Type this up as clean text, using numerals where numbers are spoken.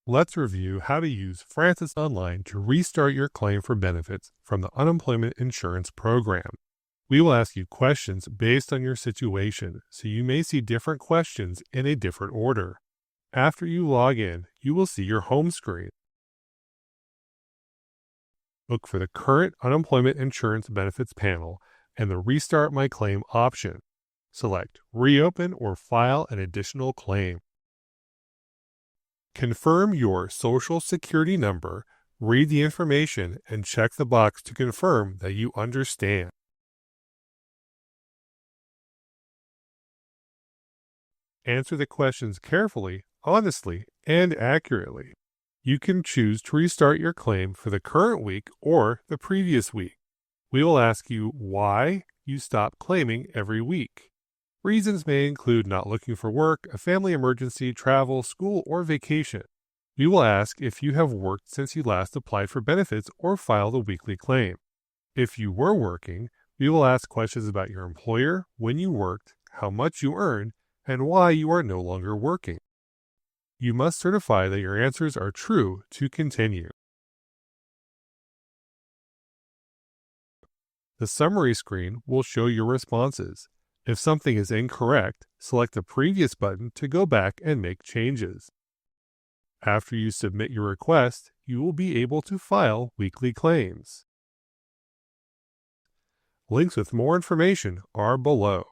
Let's review how to use Francis Online to restart your claim for benefits from the Unemployment Insurance Program. We will ask you questions based on your situation, so you may see different questions in a different order. After you log in, you will see your home screen. Look for the Current Unemployment Insurance Benefits panel and the Restart My Claim option. Select Reopen or File an additional claim. Confirm your Social Security number, read the information, and check the box to confirm that you understand. Answer the questions carefully, honestly, and accurately. You can choose to restart your claim for the current week or the previous week. We will ask you why you stop claiming every week. Reasons may include not looking for work, a family emergency, travel, school, or vacation. We will ask if you have worked since you last applied for benefits or filed a weekly claim. If you were working, we will ask questions about your employer, when you worked, how much you earned, and why you are no longer working. You must certify that your answers are true to continue. The summary screen will show your responses. If something is incorrect, select the previous button to go back and make changes. After you submit your request, you will be able to file weekly claims. Links with more information are below.